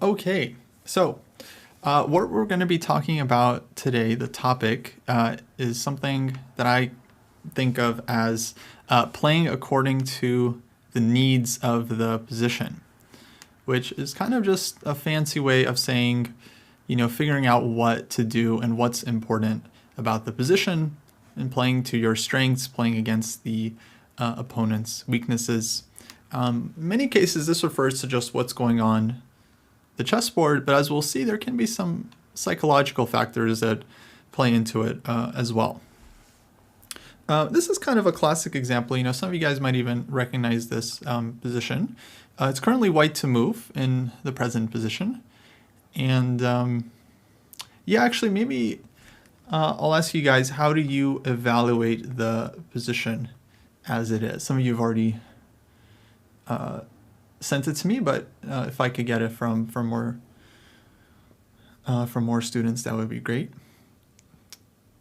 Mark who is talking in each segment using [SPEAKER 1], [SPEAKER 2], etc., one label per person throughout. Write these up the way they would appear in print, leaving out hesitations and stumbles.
[SPEAKER 1] Okay, so what we're going to be talking about today, the topic, is something that I think of as playing according to the needs of the position, which is kind of just a fancy way of saying, figuring out what to do and what's important about the position and playing to your strengths, playing against the opponent's weaknesses. In many cases, this refers to just what's going on the chessboard, but as we'll see, there can be some psychological factors that play into it as well. This is kind of a classic example. Some of you guys might even recognize this position. It's currently white to move in the present position. And actually, maybe I'll ask you guys, how do you evaluate the position as it is? Some of you have already sent it to me, but if I could get it from more students, that would be great.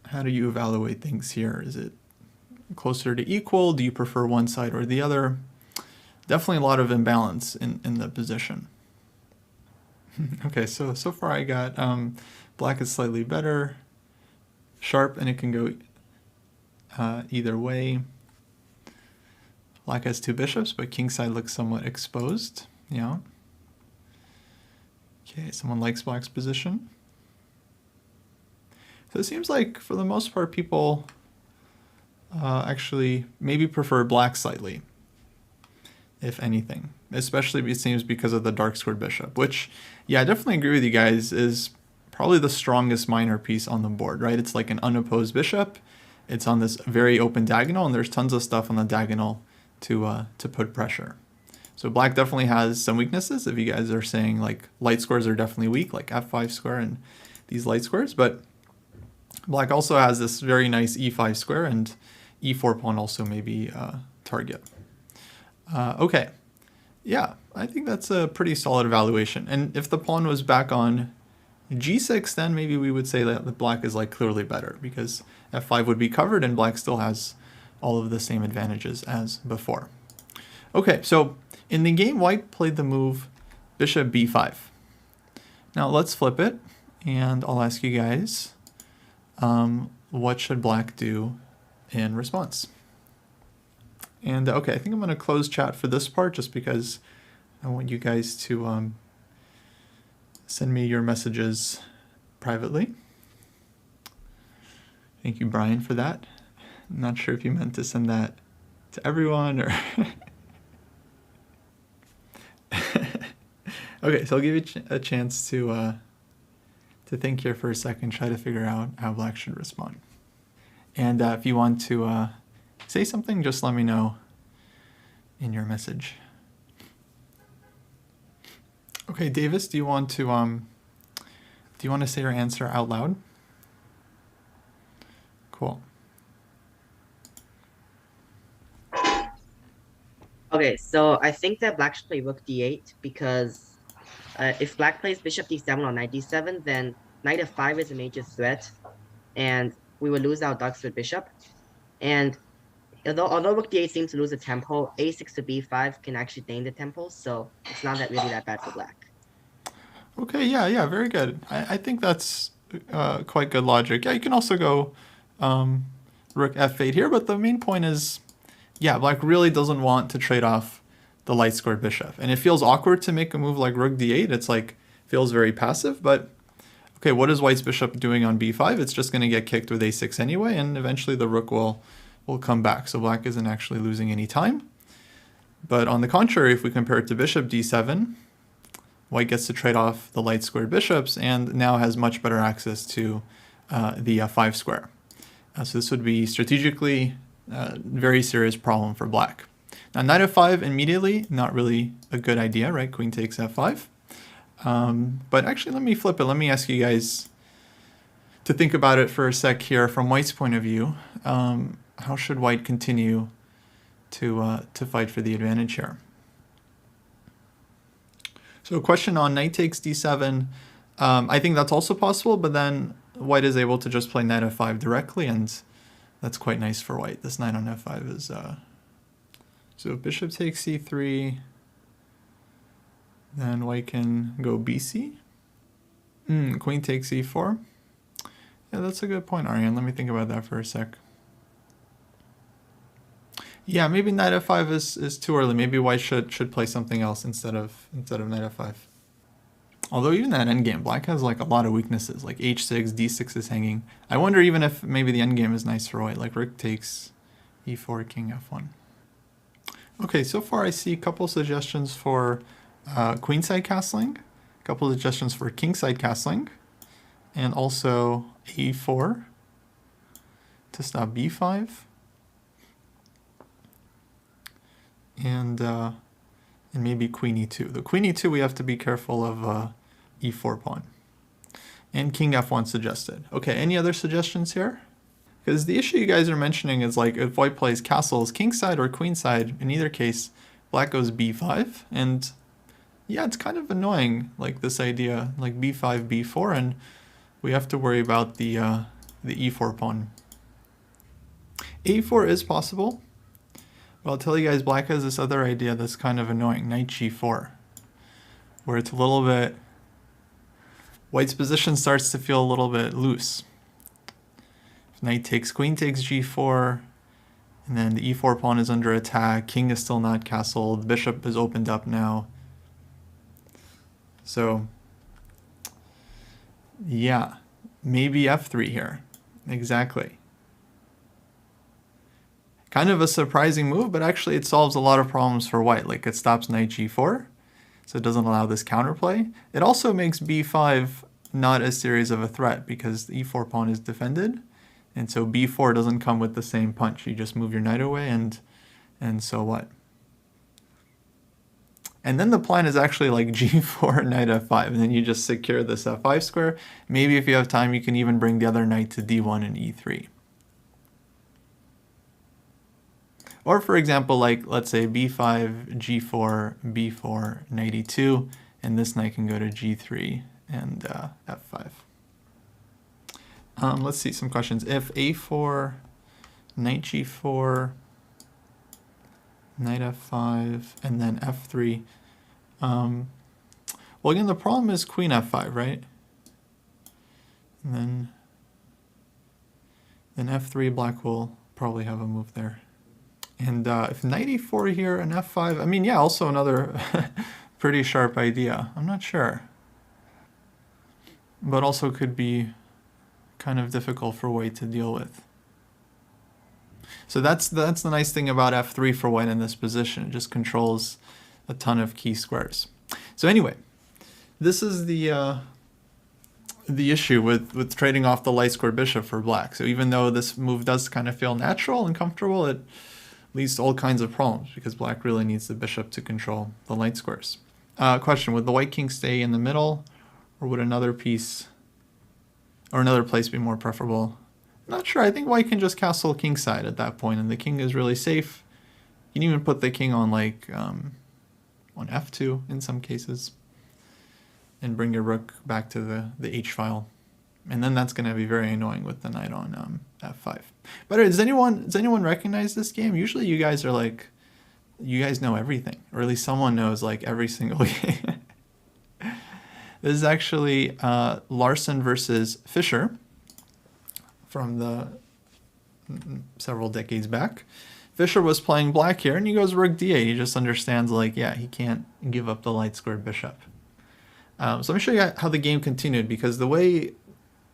[SPEAKER 1] How do you evaluate things here? Is it closer to equal? Do you prefer one side or the other? Definitely a lot of imbalance in the position. Okay, so far I got black is slightly better, sharp, and it can go either way. Black has two bishops, but kingside looks somewhat exposed. Yeah. Okay, someone likes black's position. So it seems like, for the most part, people actually maybe prefer black slightly, if anything. Especially, it seems, because of the dark squared bishop, which, I definitely agree with you guys, is probably the strongest minor piece on the board, right? It's like an unopposed bishop. It's on this very open diagonal, and there's tons of stuff on the diagonal to put pressure. So black definitely has some weaknesses. If you guys are saying like light squares are definitely weak, like f5 square and these light squares, but black also has this very nice e5 square, and e4 pawn also maybe target. Okay, yeah, I think that's a pretty solid evaluation. And if the pawn was back on g6, then maybe we would say that the black is like clearly better, because f5 would be covered and black still has all of the same advantages as before. Okay, so in the game, white played the move bishop b5. Now let's flip it, and I'll ask you guys, what should black do in response? And okay, I think I'm going to close chat for this part, just because I want you guys to send me your messages privately. Thank you, Brian, for that. I'm not sure if you meant to send that to everyone or... Okay, so I'll give you a chance to think here for a second, try to figure out how black should respond. And if you want to say something, just let me know in your message. Okay, Davis, do you want to say your answer out loud? Cool.
[SPEAKER 2] Okay, so I think that black should play rook d8, because if black plays bishop d7 or knight d7, then knight f5 is a major threat, and we will lose our dark squared bishop. And although rook d8 seems to lose the tempo, a6 to b5 can actually gain the tempo, so it's not really that bad for black.
[SPEAKER 1] Okay, yeah, very good. I think that's quite good logic. Yeah, you can also go rook f8 here, but the main point is, black really doesn't want to trade off the light squared bishop. And it feels awkward to make a move like rook d8. It's like, feels very passive, but okay, what is white's bishop doing on b5? It's just going to get kicked with a6 anyway, and eventually the rook will come back. So black isn't actually losing any time. But on the contrary, if we compare it to bishop d7, white gets to trade off the light squared bishops and now has much better access to the f5 square. So this would be strategically a very serious problem for black. Now knight f5 immediately, not really a good idea, right? Queen takes f5. But actually, let me flip it. Let me ask you guys to think about it for a sec here from white's point of view. How should white continue to fight for the advantage here? So a question on knight takes d7. I think that's also possible, but then white is able to just play knight f5 directly, and that's quite nice for white. This knight on f5 is So if bishop takes c3, then white can go bc. Queen takes e4. Yeah, that's a good point, Aryan. Let me think about that for a sec. Yeah, maybe knight f5 is too early. Maybe white should play something else instead of knight f5. Although even that endgame, black has like a lot of weaknesses, like h6, d6 is hanging. I wonder even if maybe the endgame is nice for white, like rook takes e4, king f1. Okay, so far I see a couple suggestions for queenside castling, a couple suggestions for kingside castling, and also e4 to stop b5, and maybe queen e2. The queen e2 we have to be careful of e4 pawn. And king f1 suggested. Okay, any other suggestions here? Because the issue you guys are mentioning is like if white plays castles kingside or queenside, in either case, black goes b5. And yeah, it's kind of annoying, like this idea, like b5, b4, and we have to worry about the e4 pawn. a4 is possible. But I'll tell you guys, black has this other idea that's kind of annoying, knight g4, where it's a little bit, white's position starts to feel a little bit loose. If knight takes, queen takes g4, and then the e4 pawn is under attack, king is still not castled, bishop is opened up now. So, yeah, maybe f3 here, exactly. Kind of a surprising move, but actually it solves a lot of problems for white. Like it stops knight g4, so it doesn't allow this counterplay. It also makes b5 not as serious of a threat because the e4 pawn is defended, and so b4 doesn't come with the same punch. You just move your knight away, and so what? And then the plan is actually like g4, knight f5, and then you just secure this f5 square. Maybe if you have time, you can even bring the other knight to d1 and e3. Or for example, like let's say b5, g4, b4, knight e2, and this knight can go to g3 and f5. Let's see some questions. If a4, knight g4, knight f5, and then f3. Well, again, the problem is queen f5, right? And then f3, black will probably have a move there. And if knight e4 here and f5, I mean, yeah, also another pretty sharp idea. I'm not sure. But also could be kind of difficult for white to deal with. So that's the nice thing about f3 for white in this position. It just controls a ton of key squares. So anyway, this is the issue with trading off the light squared bishop for black. So even though this move does kind of feel natural and comfortable, it leads to all kinds of problems because black really needs the bishop to control the light squares. Question, would the white king stay in the middle, or would another piece or another place be more preferable? Not sure. I think white can just castle kingside at that point, and the king is really safe. You can even put the king on like on f2 in some cases, and bring your rook back to the h file, and then that's going to be very annoying with the knight on f5. But does anyone recognize this game? Usually, you guys are like, you guys know everything, or at least someone knows like every single game. This is actually Larson versus Fischer from the several decades back. Fischer was playing black here, and he goes rook d8. He just understands, like, yeah, he can't give up the light squared bishop. So let me show you how the game continued, because the way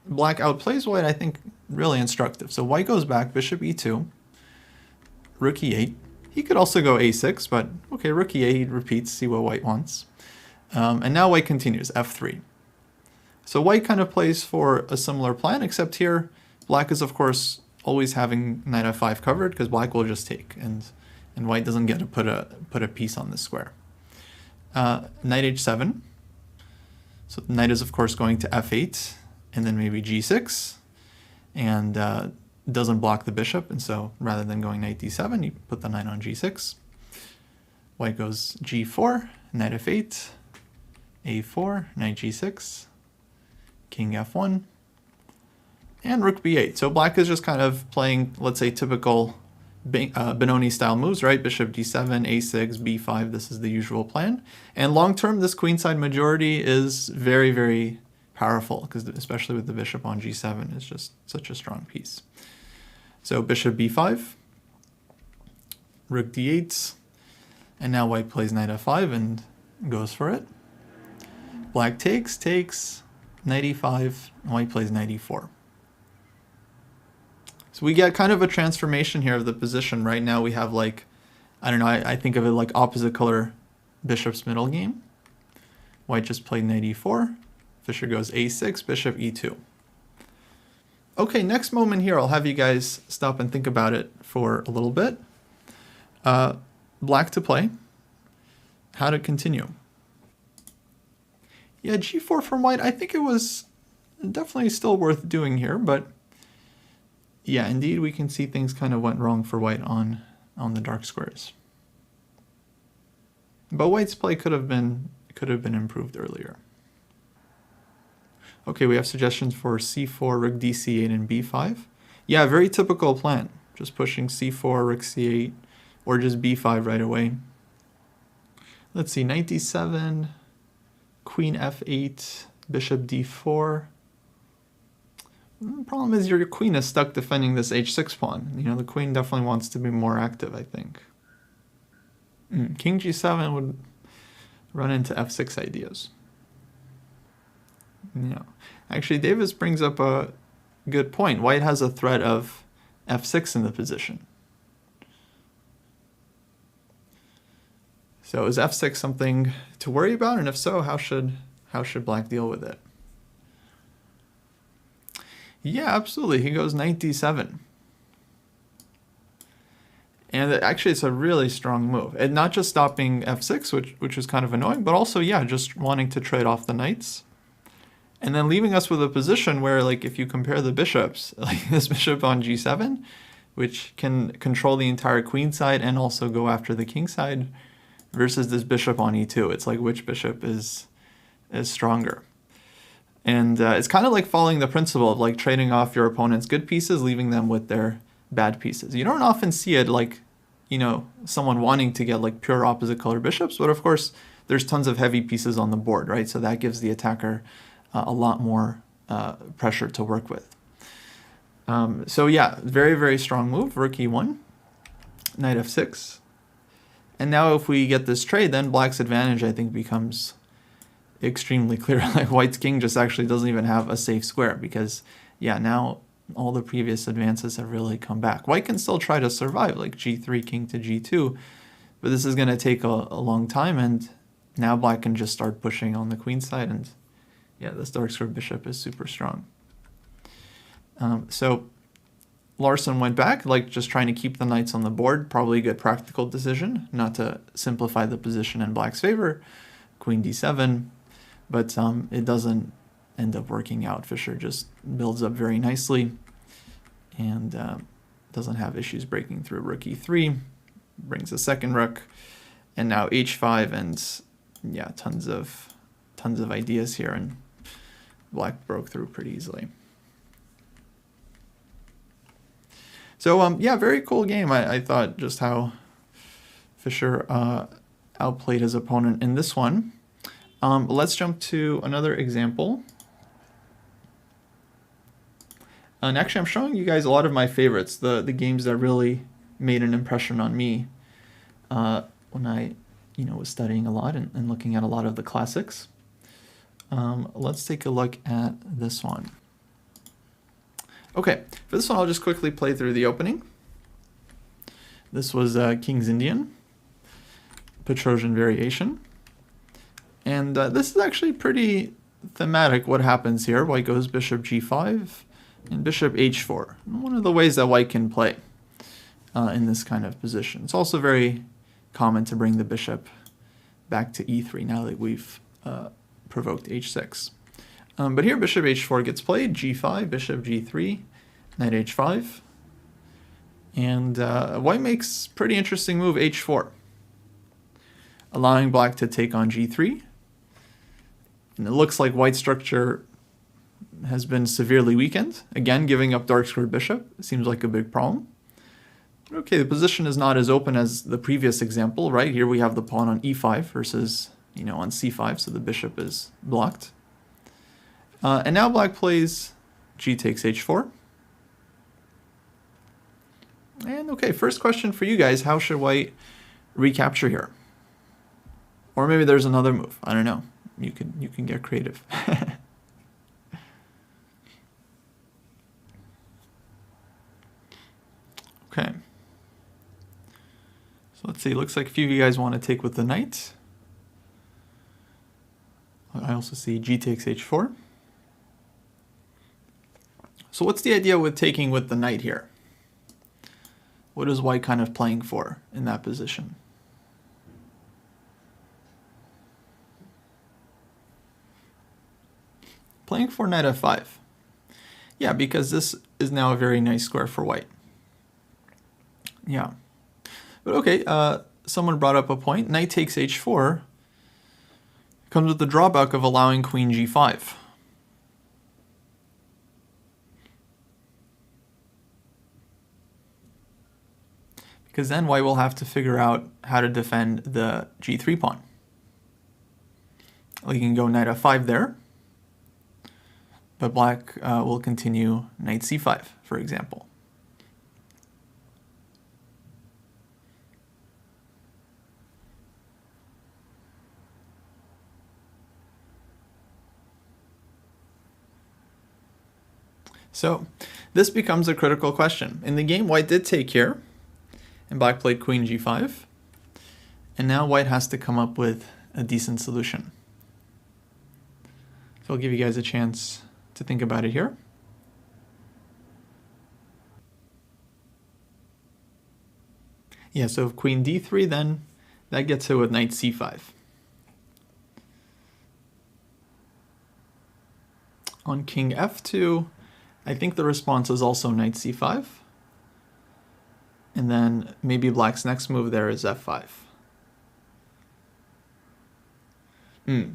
[SPEAKER 1] black outplays white, I think, really instructive. So white goes back, bishop e2, rook e8. He could also go a6, but okay, rook e8 repeats, see what white wants. And now white continues, f3. So white kind of plays for a similar plan, except here black is, of course, always having knight f5 covered, because black will just take, and white doesn't get to put a piece on this square. Knight h7. So the knight is, of course, going to f8, and then maybe g6, and doesn't block the bishop, and so rather than going knight d7, you put the knight on g6. White goes g4, knight f8, a4, knight g6, king f1, and rook b8. So black is just kind of playing, let's say, typical Benoni-style moves, right? Bishop d7, a6, b5, this is the usual plan. And long-term, this queenside majority is very, very powerful, because especially with the bishop on g7, it's just such a strong piece. So bishop b5, rook d8, and now white plays knight f5 and goes for it. Black takes, knight e5, and white plays knight e4. So we get kind of a transformation here of the position. Right now we have like, I don't know, I think of it like opposite color bishop's middle game. White just played knight e4. Fischer goes a6, bishop e2. Okay, next moment here, I'll have you guys stop and think about it for a little bit. Black to play. How to continue. Yeah, g4 from white, I think it was definitely still worth doing here, but yeah, indeed, we can see things kind of went wrong for white on the dark squares. But white's play could have been improved earlier. Okay, we have suggestions for c4, rook dc8, and b5. Yeah, very typical plan. Just pushing c4, rook c8, or just b5 right away. Let's see, knight d7, queen f8, bishop d4. The problem is your queen is stuck defending this h6 pawn. You know, the queen definitely wants to be more active, I think. King g7 would run into f6 ideas. Yeah. Actually, Davis brings up a good point. White has a threat of f6 in the position. So is f6 something to worry about? And if so, how should black deal with it? Yeah, absolutely. He goes knight d7. And actually, it's a really strong move. And not just stopping f6, which is kind of annoying, but also, yeah, just wanting to trade off the knights. And then leaving us with a position where, like, if you compare the bishops, like this bishop on g7, which can control the entire queen side and also go after the king side, versus this bishop on e2. It's like, which bishop is stronger? And it's kind of like following the principle of like trading off your opponent's good pieces, leaving them with their bad pieces. You don't often see it like, you know, someone wanting to get like pure opposite color bishops, but of course there's tons of heavy pieces on the board, right? So that gives the attacker a lot more pressure to work with. So yeah, very, very strong move, rook e1, knight f6. And now if we get this trade, then black's advantage, I think, becomes extremely clear. Like white's king just actually doesn't even have a safe square because, yeah, now all the previous advances have really come back. White can still try to survive, like g3, king to g2, but this is going to take a long time, and now black can just start pushing on the queen side, and yeah, this dark square bishop is super strong. So Larson went back, like just trying to keep the knights on the board. Probably a good practical decision, not to simplify the position in black's favor. Queen d7, but it doesn't end up working out. Fischer just builds up very nicely and doesn't have issues breaking through. Rook e3, brings a second rook, and now h5, and yeah, tons of ideas here, and black broke through pretty easily. So yeah, very cool game. I thought just how Fischer outplayed his opponent in this one. Let's jump to another example. And actually, I'm showing you guys a lot of my favorites, the games that really made an impression on me when I was studying a lot and looking at a lot of the classics. Let's take a look at this one. Okay, for this one, I'll just quickly play through the opening. This was King's Indian, Petrosian variation. And this is actually pretty thematic what happens here. White goes bishop g5 and bishop h4. One of the ways that white can play in this kind of position. It's also very common to bring the bishop back to e3 now that we've provoked h6. But here bishop h4 gets played, g5, bishop g3, knight h5. And white makes pretty interesting move h4, allowing black to take on g3. And it looks like white structure has been severely weakened. Again, giving up dark squared bishop seems like a big problem. Okay, the position is not as open as the previous example, right? Here we have the pawn on e5 versus, on c5, so the bishop is blocked. And now black plays g takes h4. And okay, first question for you guys, how should white recapture here? Or maybe there's another move. I don't know. You can get creative. Okay. So let's see. Looks like a few of you guys want to take with the knight. I also see g takes h4. So what's the idea with taking with the knight here? What is white kind of playing for in that position? Playing for knight f5. Yeah, because this is now a very nice square for white. Yeah. But okay, someone brought up a point. Knight takes h4 comes with the drawback of allowing queen g5. Because then white will have to figure out how to defend the g3 pawn. We can go knight f5 there, but black will continue knight c5, for example. So this becomes a critical question. In the game, white did take here, and black played queen g5. And now white has to come up with a decent solution. So I'll give you guys a chance to think about it here. Yeah, so if queen d3, then that gets it with knight c5. On king f2, I think the response is also knight c5. And then maybe black's next move there is f5.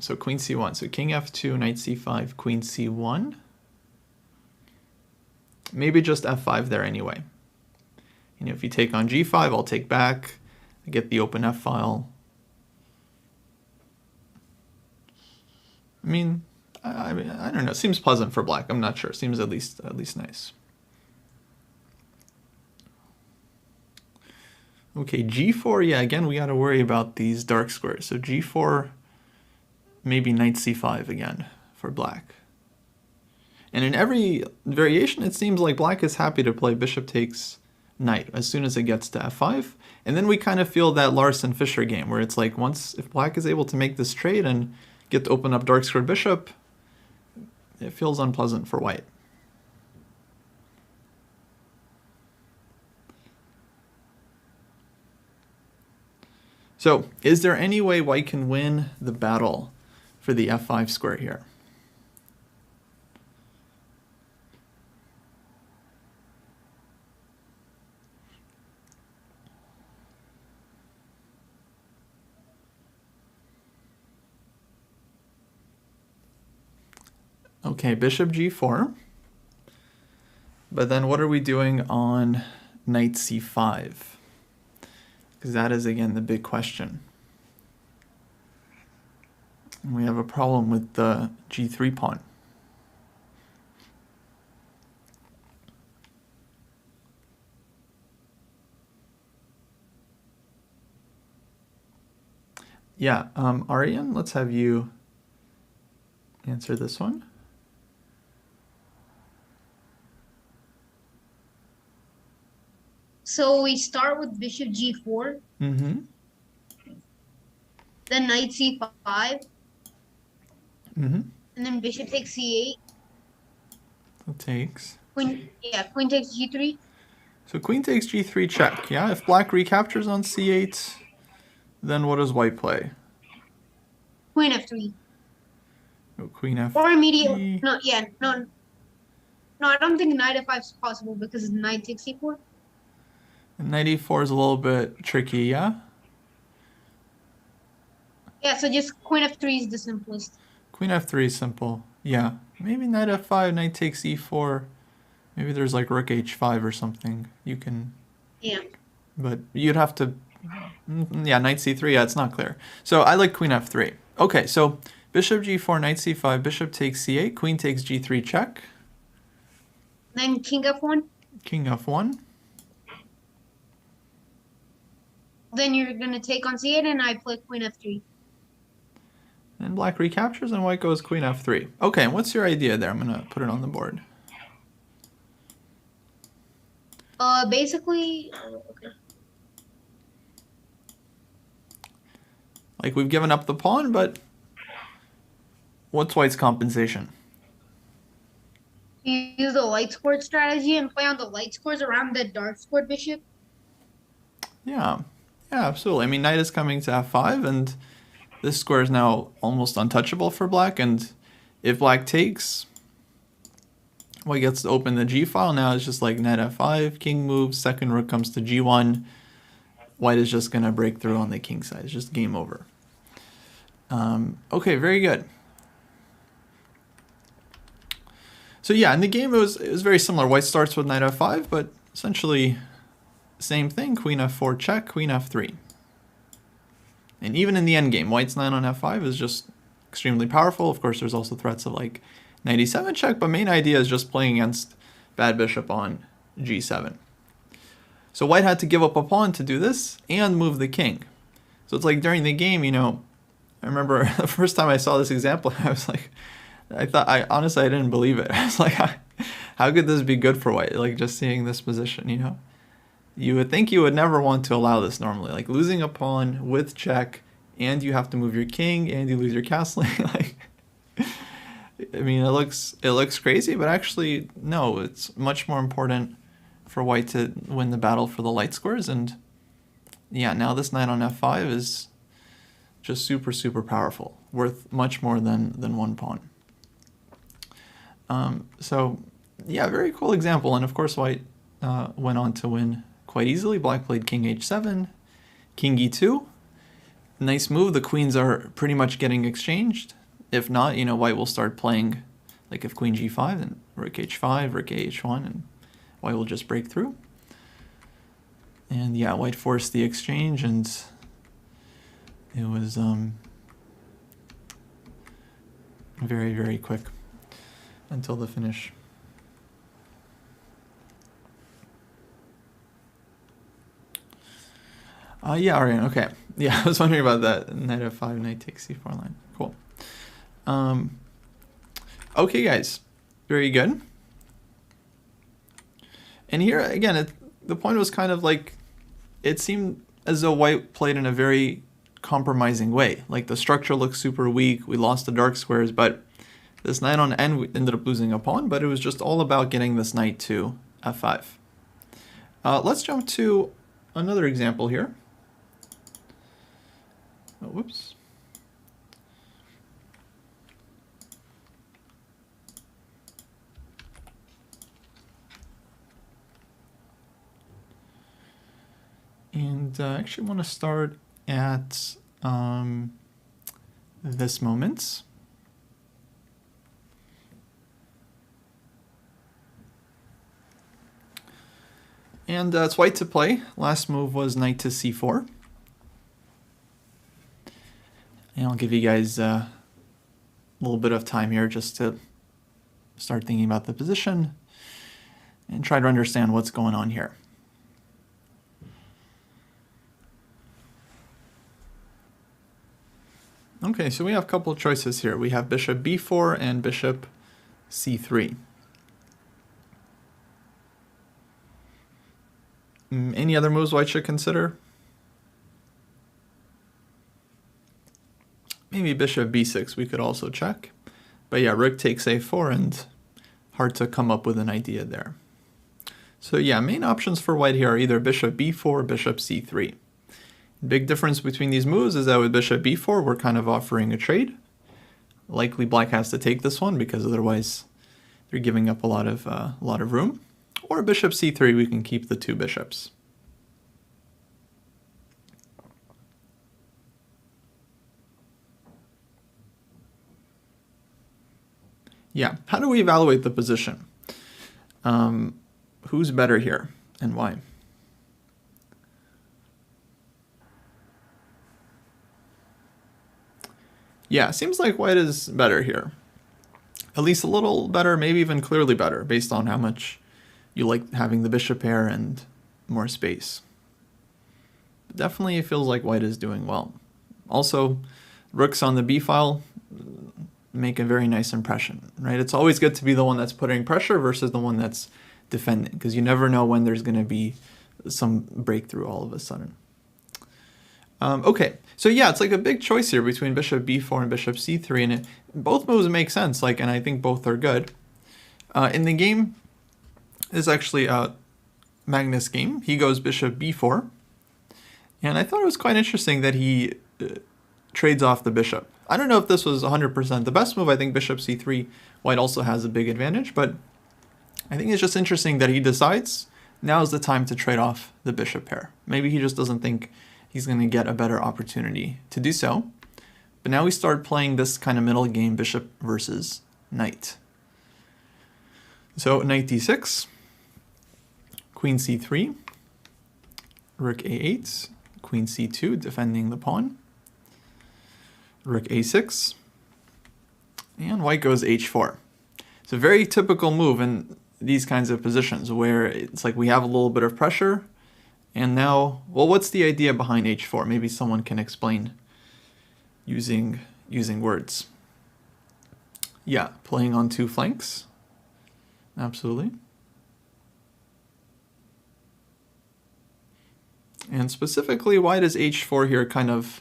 [SPEAKER 1] So queen c1. So king f2, knight c5, queen c1. Maybe just f5 there anyway. If you take on g5, I'll take back. I get the open f file. I don't know. Seems pleasant for black. I'm not sure. Seems at least nice. Okay, g4. Yeah, again, we got to worry about these dark squares. So g4, maybe knight c5 again for black. And in every variation, it seems like black is happy to play bishop takes knight as soon as it gets to f5. And then we kind of feel that Larson-Fischer game where it's like if black is able to make this trade and get to open up dark squared bishop, it feels unpleasant for white. So, is there any way white can win the battle for the f5 square here? Okay, bishop g4. But then what are we doing on knight c5? Because that is, again, the big question. And we have a problem with the g3 pawn. Yeah, Aryan, let's have you answer this one.
[SPEAKER 3] So we start with bishop g4.
[SPEAKER 1] Mm-hmm.
[SPEAKER 3] Then knight c5.
[SPEAKER 1] Mm-hmm.
[SPEAKER 3] And then bishop takes c8.
[SPEAKER 1] It takes.
[SPEAKER 3] Queen takes g3.
[SPEAKER 1] So queen takes g3 check, yeah? If black recaptures on c8, then what does white play?
[SPEAKER 3] Queen f3.
[SPEAKER 1] Oh, queen f3.
[SPEAKER 3] Or immediate. No, I don't think knight f5 is possible because knight takes c4.
[SPEAKER 1] And knight e4 is a little bit tricky, yeah?
[SPEAKER 3] Yeah, so just queen f3 is the simplest.
[SPEAKER 1] Queen f3 is simple, yeah. Maybe knight f5, knight takes e4. Maybe there's like rook h5 or something. You can...
[SPEAKER 3] Yeah.
[SPEAKER 1] But you'd have to, yeah, knight c3, yeah, it's not clear. So I like queen f3. Okay, so bishop g4, knight c5, bishop takes c8, queen takes g3 check,
[SPEAKER 3] Then king f1.
[SPEAKER 1] king f1.
[SPEAKER 3] Then you're gonna take on c8, and I play queen f3.
[SPEAKER 1] And black recaptures, and white goes queen f3. Okay, and what's your idea there? I'm going to put it on the board.
[SPEAKER 3] Basically, okay.
[SPEAKER 1] Like, we've given up the pawn, but what's white's compensation?
[SPEAKER 3] You use the light scored strategy and play on the light scores around the dark scored bishop.
[SPEAKER 1] Yeah, yeah, absolutely. I mean, knight is coming to f5, and this square is now almost untouchable for black, and if black takes, white gets to open the g file. Now it's just like knight f5, king moves, second rook comes to g1. White is just going to break through on the king side. It's just game over. Okay, very good. So yeah, in the game it was very similar. White starts with knight f5, but essentially same thing. Queen f4 check, queen f3. And even in the endgame, white's knight on f5 is just extremely powerful. Of course, there's also threats of like knight e7 check, but main idea is just playing against bad bishop on g7. So white had to give up a pawn to do this and move the king. So it's like during the game, you know, I remember the first time I saw this example, I was like, honestly, I didn't believe it. I was like, how could this be good for white? Like just seeing this position, you know? You would think you would never want to allow this normally. Like losing a pawn with check, and you have to move your king, and you lose your castling. Like, I mean, it looks crazy, but actually, no. It's much more important for white to win the battle for the light squares. And yeah, now this knight on f5 is just super, super powerful, worth much more than one pawn. So yeah, very cool example. And of course, white went on to win quite easily. Black played king h7, king e2. Nice move. The queens are pretty much getting exchanged. If not, you know, white will start playing, like if queen g5, then rook h5, rook ah1, and white will just break through. And yeah, white forced the exchange, and it was very, very quick until the finish. Yeah, Ariane, okay. Yeah, I was wondering about that. Knight f5, knight takes c4 line. Cool. Okay, guys. Very good. And here, again, the point was kind of like, it seemed as though white played in a very compromising way. Like, the structure looked super weak. We lost the dark squares, but this knight on n, we ended up losing a pawn, but it was just all about getting this knight to f5. Let's jump to another example here. Oh, whoops. And I actually want to start at this moment. And it's white to play. Last move was knight to c4. And I'll give you guys a little bit of time here just to start thinking about the position and try to understand what's going on here. Okay, so we have a couple of choices here. We have bishop b4 and bishop c3. Any other moves white should consider? Maybe bishop b6 we could also check. But yeah, rook takes a4, and hard to come up with an idea there. So yeah, main options for white here are either bishop b4 or bishop c3. Big difference between these moves is that with bishop b4, we're kind of offering a trade. Likely black has to take this one because otherwise they're giving up a lot of room. Or bishop c3, we can keep the two bishops. Yeah, how do we evaluate the position? Who's better here and why? Yeah, seems like white is better here. At least a little better, maybe even clearly better, based on how much you like having the bishop pair and more space. But definitely it feels like white is doing well. Also, rooks on the b file make a very nice impression, right? It's always good to be the one that's putting pressure versus the one that's defending, because you never know when there's going to be some breakthrough all of a sudden. Okay, so yeah, it's like a big choice here between bishop b4 and bishop c3, and both moves make sense, like, and I think both are good. In the game, is actually Magnus' game. He goes bishop b4, and I thought it was quite interesting that he trades off the bishop. I don't know if this was 100% the best move. I think bishop c3, white also has a big advantage, but I think it's just interesting that he decides now is the time to trade off the bishop pair. Maybe he just doesn't think he's going to get a better opportunity to do so. But now we start playing this kind of middle game, bishop versus knight. So knight d6, queen c3, rook a8, queen c2, defending the pawn, rook a6, and white goes h4. It's a very typical move in these kinds of positions where it's like we have a little bit of pressure, and now, well, what's the idea behind h4? Maybe someone can explain using words. Yeah, playing on two flanks. Absolutely. And specifically, why does h4 here kind of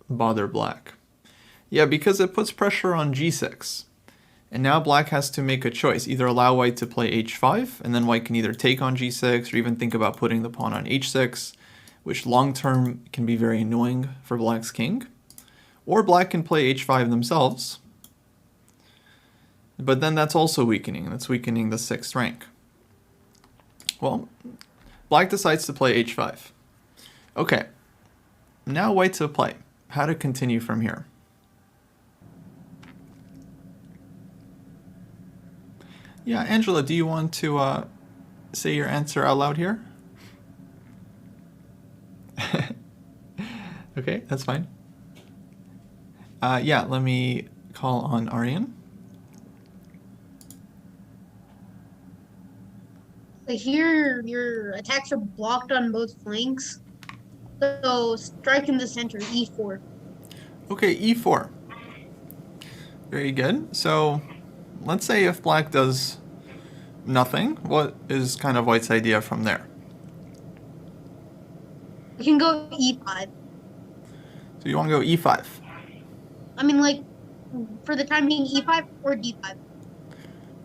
[SPEAKER 1] bother black? Yeah, because it puts pressure on g6. And now black has to make a choice, either allow white to play h5, and then white can either take on g6 or even think about putting the pawn on h6, which long term can be very annoying for black's king. Or black can play h5 themselves, but then that's also weakening. That's weakening the 6th rank. Well, black decides to play h5. Okay, now white to play. How to continue from here? Yeah, Angela, do you want to say your answer out loud here? Okay, that's fine. Yeah, let me call on Aryan.
[SPEAKER 3] So here, your attacks are blocked on both flanks. So strike in the center, e4.
[SPEAKER 1] Okay, e4. Very good. So let's say if black does nothing, what is kind of white's idea from there?
[SPEAKER 3] You can go e5.
[SPEAKER 1] So you want to go e5?
[SPEAKER 3] I mean, like, for the time being, e5 or d5.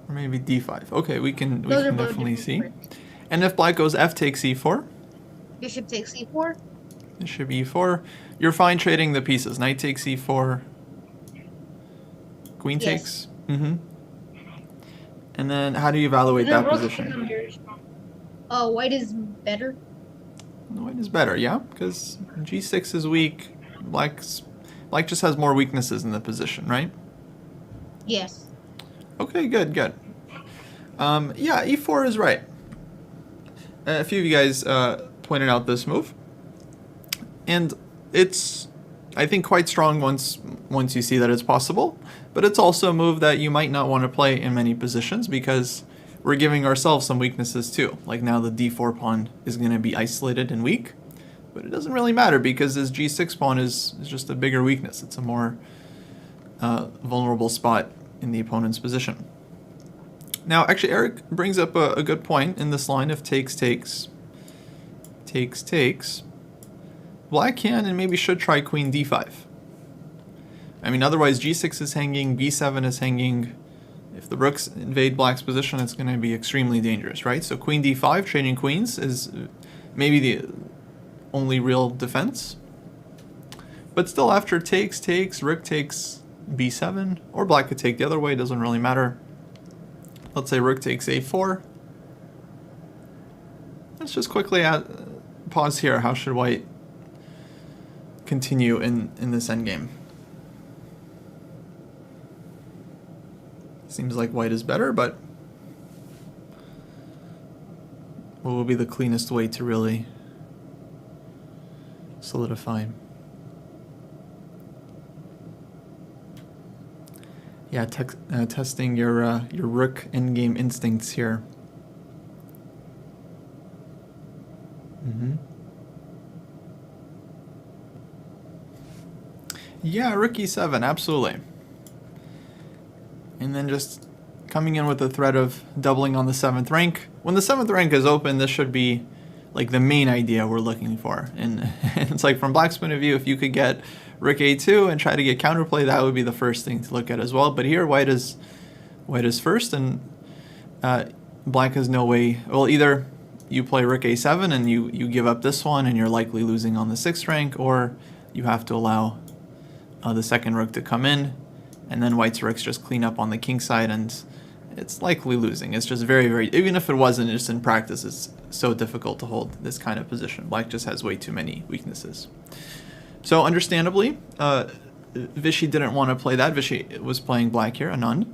[SPEAKER 1] Or maybe d5. Okay, we can
[SPEAKER 3] Those are both
[SPEAKER 1] definitely see.
[SPEAKER 3] different.
[SPEAKER 1] And if black goes f takes e4?
[SPEAKER 3] Bishop takes e4.
[SPEAKER 1] Bishop e4. You're fine trading the pieces. Knight takes e4. Queen
[SPEAKER 3] Yes.
[SPEAKER 1] takes. And then how do you evaluate that position?
[SPEAKER 3] White is better.
[SPEAKER 1] White is better, yeah? Because g6 is weak. Black just has more weaknesses in the position, right?
[SPEAKER 3] Yes.
[SPEAKER 1] Okay, good. Yeah, e4 is right. A few of you guys pointed out this move. And it's, I think, quite strong once you see that it's possible. But it's also a move that you might not want to play in many positions because we're giving ourselves some weaknesses too. Like now the d4 pawn is going to be isolated and weak. But it doesn't really matter because this g6 pawn is just a bigger weakness. It's a more vulnerable spot in the opponent's position. Now, actually, Eric brings up a good point in this line of takes, takes. Black can and maybe should try queen d5. I mean, otherwise g6 is hanging, b7 is hanging. If the rooks invade black's position, it's going to be extremely dangerous, right? So queen d5, trading queens, is maybe the only real defense. But still, after takes, rook takes b7, or black could take the other way, doesn't really matter. Let's say rook takes a4. Let's just quickly pause here. How should white continue in this endgame? Seems like white is better, but what will be the cleanest way to really solidify? Yeah, testing your rook endgame instincts here. Yeah, rook e7, absolutely. And then just coming in with the threat of doubling on the 7th rank. When the 7th rank is open, this should be like the main idea we're looking for. And it's like from Black's point of view, if you could get rook a2 and try to get counterplay, that would be the first thing to look at as well. But here, white is first, and Black has no way. Well, either you play rook a7 and you give up this one and you're likely losing on the 6th rank, or you have to allow the second rook to come in, and then white's rooks just clean up on the king side, and it's likely losing. It's just very, very, even if it wasn't, just in practice, it's so difficult to hold this kind of position. Black just has way too many weaknesses. So understandably, Vishy didn't want to play that. Vishy was playing black here, Anand.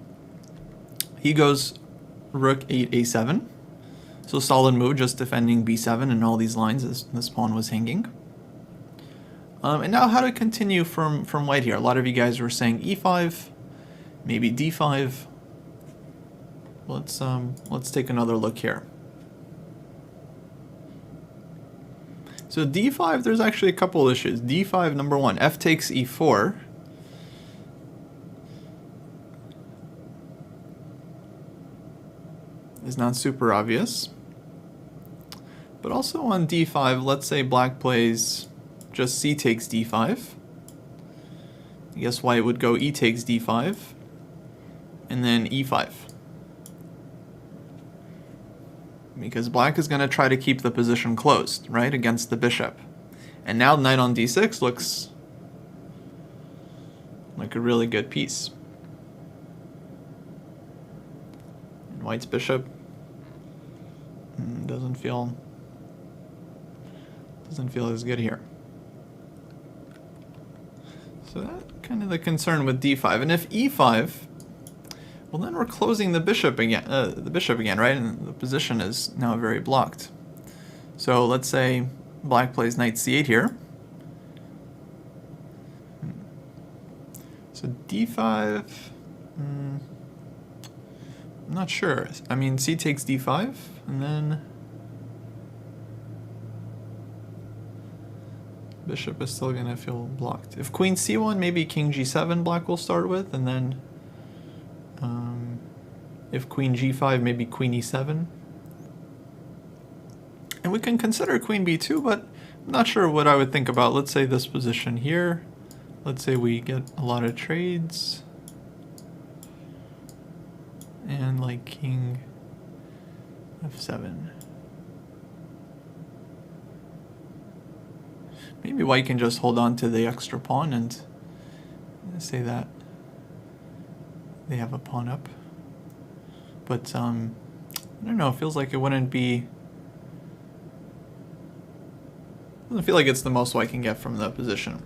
[SPEAKER 1] He goes rook 8 a7. So solid move, just defending b7 and all these lines as this pawn was hanging. And now how to continue from white here. A lot of you guys were saying e5, maybe d5. Let's take another look here. So d5, there's actually a couple issues. d5, number one, f takes e4. Is not super obvious. But also on d5, let's say black plays just c takes d5. I guess white would go e takes d5, and then e5. Because black is going to try to keep the position closed, right, against the bishop. And now knight on d6 looks like a really good piece. And white's bishop doesn't feel as good here. So that's kind of the concern with d5. And if e5, well, then we're closing the bishop again, right? And the position is now very blocked. So let's say black plays knight c8 here. So d5, I'm not sure. I mean, c takes d5, and then bishop is still going to feel blocked. If queen c1, maybe king g7 black will start with, and then if queen g5, maybe queen e7. And we can consider queen b2, but I'm not sure what I would think about, let's say, this position here. Let's say we get a lot of trades. And like king f7. Maybe white can just hold on to the extra pawn and say that they have a pawn up. But I don't know, it feels like it wouldn't be... Doesn't feel like it's the most white can get from the position.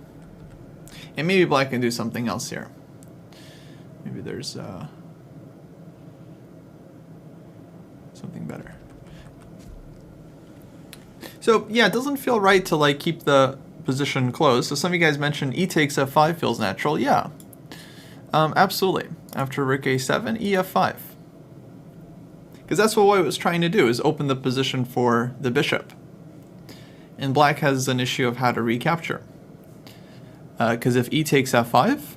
[SPEAKER 1] And maybe black can do something else here. Maybe there's something better. So yeah, it doesn't feel right to like keep the position closed. So some of you guys mentioned e takes f5 feels natural. Yeah, absolutely. After rook a7, e f5. Because that's what white was trying to do, is open the position for the bishop. And black has an issue of how to recapture. Because if e takes f5,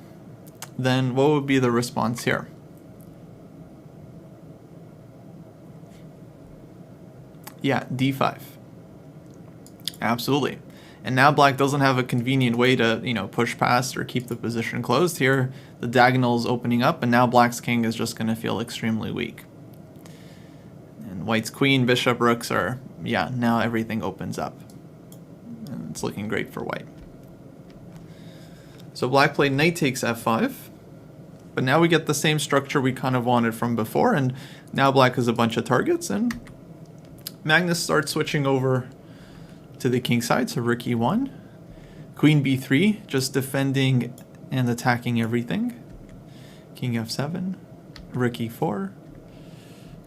[SPEAKER 1] then what would be the response here? Yeah, d5. Absolutely. And now black doesn't have a convenient way to, push past or keep the position closed here. The diagonal is opening up, and now black's king is just going to feel extremely weak. And white's queen, bishop, rooks are, yeah, now everything opens up. And it's looking great for white. So black played knight takes f5. But now we get the same structure we kind of wanted from before, and now black has a bunch of targets, and Magnus starts switching over to the king side, so rook e1, queen b3, just defending and attacking everything, king f7, rook e4,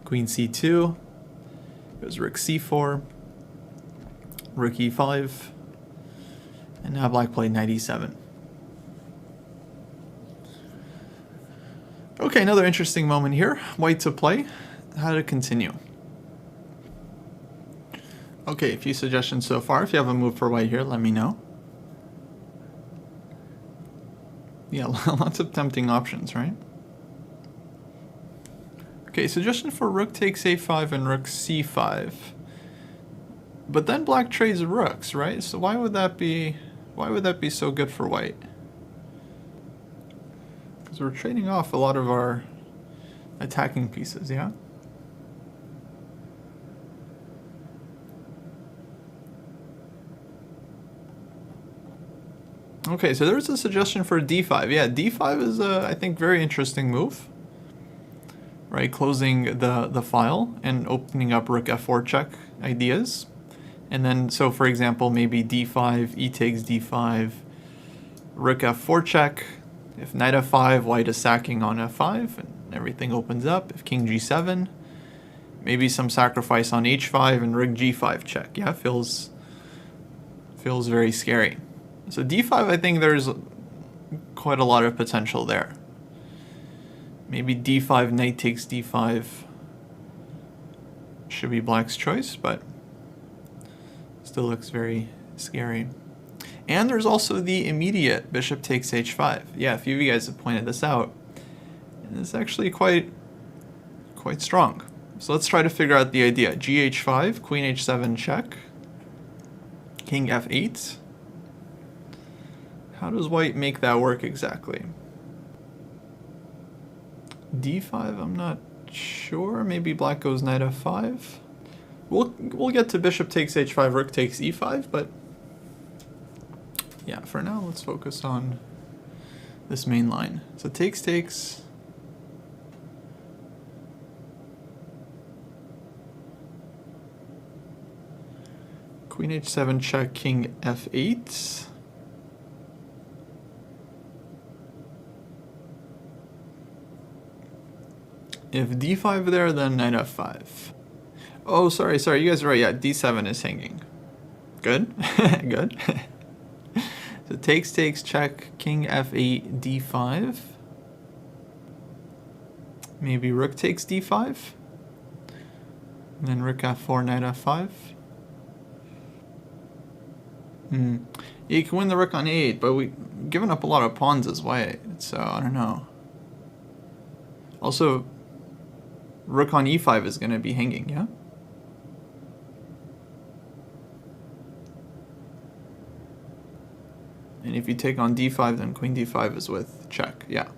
[SPEAKER 1] queen c2, goes rook c4, rook e5, and now black played knight e7. Okay, another interesting moment here. White to play. How to continue. Okay, a few suggestions so far. If you have a move for white here, let me know. Yeah, lots of tempting options, right? Okay, suggestion for rook takes a5 and rook c5. But then black trades rooks, right? So why would that be so good for white? Because we're trading off a lot of our attacking pieces, yeah? Okay, so there's a suggestion for d5. Yeah, d5 is a, I think, very interesting move. Right, closing the file and opening up rook f4 check ideas. And then, so for example, maybe d5, e takes d5, rook f4 check. If knight f5, white is sacking on f5, and everything opens up. If king g7, maybe some sacrifice on h5 and rook g5 check. Yeah, feels very scary. So d5, I think there's quite a lot of potential there. Maybe d5, knight takes d5 should be black's choice, but still looks very scary. And there's also the immediate bishop takes h5. Yeah, a few of you guys have pointed this out. And it's actually quite strong. So let's try to figure out the idea. gh5, queen h7 check, king f8. How does white make that work exactly? d5, I'm not sure. Maybe black goes knight f5. We'll get to bishop takes h5, rook takes e5, but yeah, for now let's focus on this main line. So takes. Queen h7 check, king f8. If d5 there, then knight f5. Oh, sorry, you guys are right. Yeah, d7 is hanging. Good, good. So takes, check, king f8, d5. Maybe rook takes d5. And then rook f4, knight f5. Yeah, you can win the rook on a8, but we've given up a lot of pawns as white, so I don't know. Also, rook on e5 is going to be hanging, yeah? And if you take on d5, then queen d5 is with check, yeah.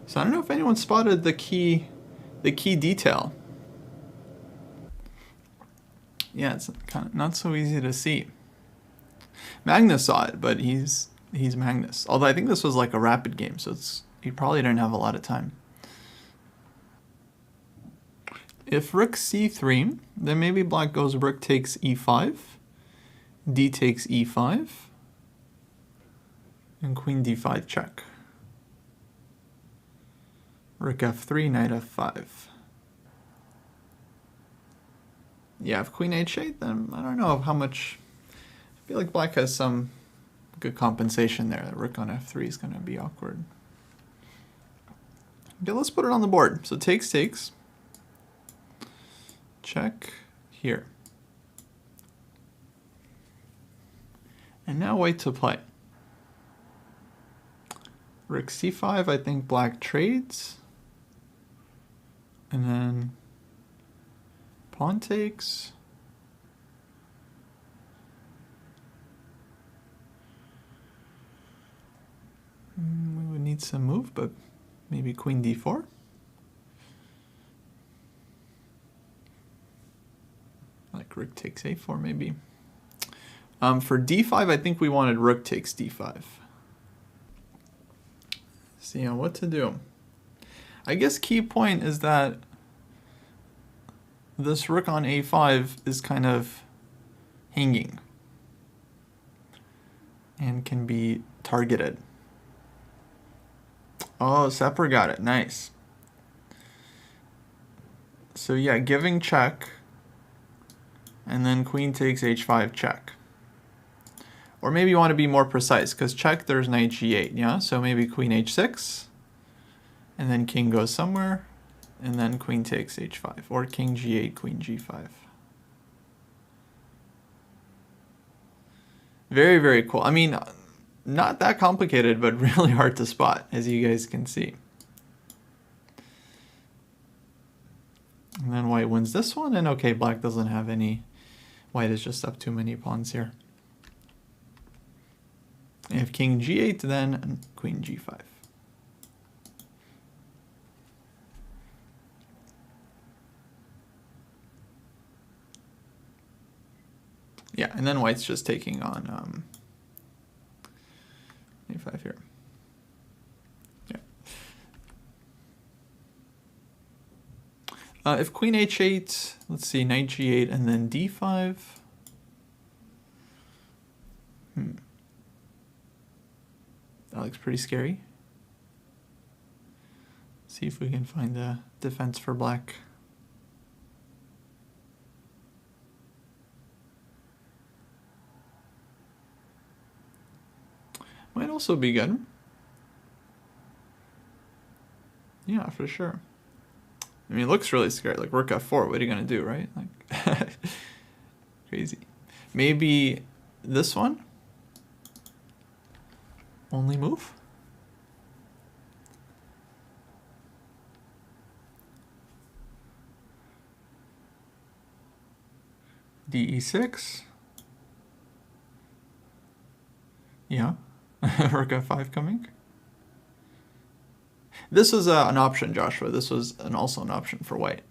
[SPEAKER 1] So I don't know if anyone spotted the key detail. Yeah, it's kind of not so easy to see. Magnus saw it, but he's Magnus. Although I think this was like a rapid game, so he probably didn't have a lot of time. If rook c3, then maybe black goes rook takes e5, d takes e5, and queen d5 check. Rook f3, knight f5. Yeah, if queen h8, then I don't know how much. I feel like black has some good compensation there. The rook on f3 is going to be awkward. Okay, let's put it on the board. So takes. Check here. And now white to play. Rook c5, I think black trades. And then pawn takes. We would need some move, but maybe queen d4. Like rook takes a4 maybe. For d5, I think we wanted rook takes d5. See what to do. I guess key point is that this rook on a5 is kind of hanging and can be targeted. Oh, Sepper got it. Nice. So yeah, giving check, and then queen takes h5 check. Or maybe you want to be more precise, because check there's knight g8, yeah? So maybe queen h6, And then king goes somewhere, and then queen takes h5, or king g8, queen g5. Very, very cool. I mean, not that complicated, but really hard to spot, as you guys can see. And then white wins this one, and okay, black doesn't have any. White is just up too many pawns here. If king g8, then queen g5. Yeah, and then white's just taking on a5 here. Yeah. If queen h8, let's see, knight g8, and then d5. That looks pretty scary. See if we can find a defense for black. Might also be good. Yeah, for sure. I mean, it looks really scary. Like, rook f4, what are you going to do, right? Like, crazy. Maybe this one? Only move? DE6? Yeah. Rook f5 coming. This was an option, Joshua. This was also an option for white.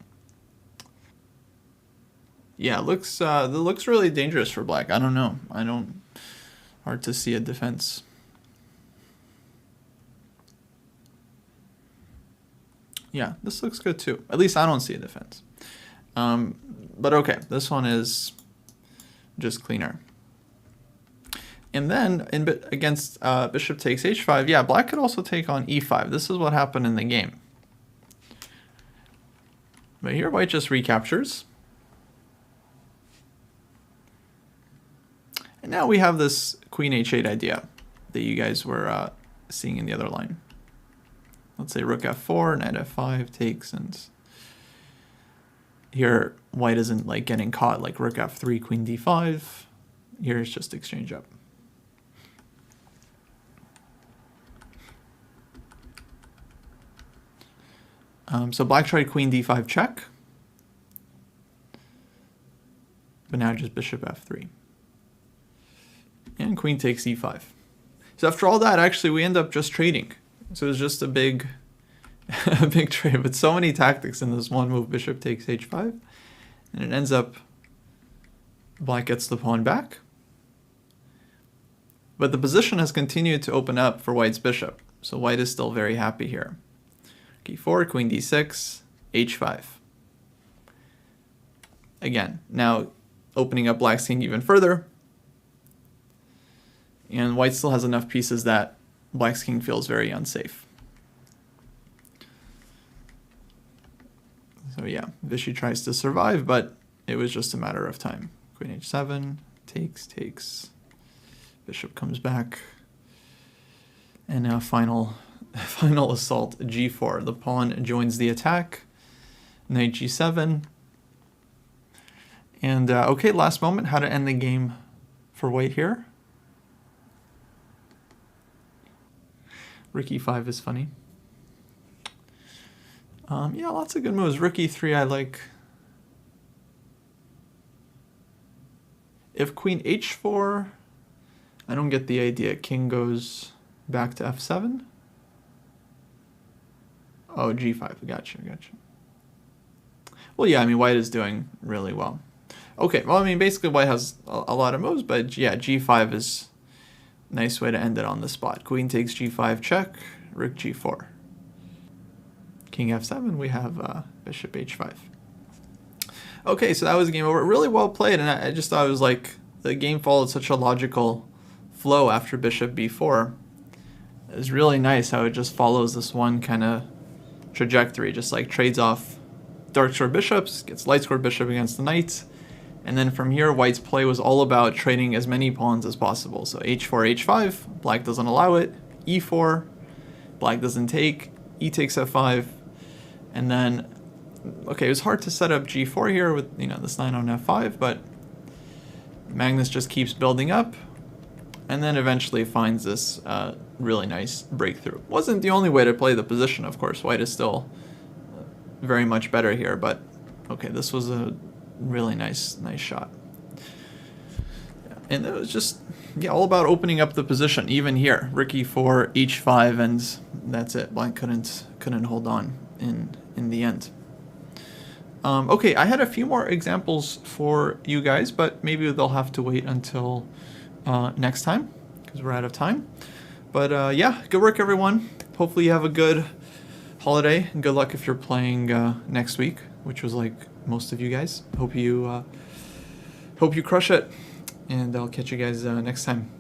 [SPEAKER 1] Yeah, it looks really dangerous for black. I don't know. Hard to see a defense. Yeah, this looks good too. At least I don't see a defense. But okay, this one is just cleaner. And then against bishop takes h5, yeah, black could also take on e5. This is what happened in the game. But here white just recaptures. And now we have this queen h8 idea that you guys were seeing in the other line. Let's say rook f4, knight f5 takes, and here white isn't like getting caught like rook f3, queen d5. Here it's just exchange up. So black tried queen d5 check, but now just bishop f3. And queen takes e5. So after all that, actually, we end up just trading. So it was just a big trade, but so many tactics in this one move, bishop takes h5. And it ends up black gets the pawn back. But the position has continued to open up for white's bishop. So white is still very happy here. e4, queen d6, h5. Again, now opening up black's king even further. And white still has enough pieces that black's king feels very unsafe. So yeah, Vishy tries to survive, but it was just a matter of time. Queen h7, takes. Bishop comes back. And now final assault, g4. The pawn joins the attack. Knight g7. And okay, last moment, how to end the game for white here. Rook e5 is funny. Yeah, lots of good moves. Rook e3 I like. If queen h4, I don't get the idea. King goes back to f7. Oh, g5. Gotcha. Well, yeah, I mean, white is doing really well. Okay, well, I mean, basically white has a lot of moves, but yeah, g5 is a nice way to end it on the spot. Queen takes g5 check, rook g4. King f7, we have bishop h5. Okay, so that was the game over. Really well played, and I just thought it was like the game followed such a logical flow after bishop b4. It was really nice how it just follows this one kind of trajectory, just like trades off dark square bishops, gets light square bishop against the knight, and then from here white's play was all about trading as many pawns as possible. So h4, h5, black doesn't allow it, e4, black doesn't take, e takes f5, and then, okay, it was hard to set up g4 here with, you know, this knight on f5, but Magnus just keeps building up, and then eventually finds this really nice breakthrough. Wasn't the only way to play the position, of course. White is still very much better here, but okay, this was a really nice shot. And it was just, yeah, all about opening up the position, even here. Rook e4, h5, and that's it. Black couldn't hold on in the end. Okay, I had a few more examples for you guys, but maybe they'll have to wait until next time, because we're out of time. But yeah, good work, everyone. Hopefully you have a good holiday, and good luck if you're playing next week, which was like most of you guys. Hope you crush it, and I'll catch you guys next time.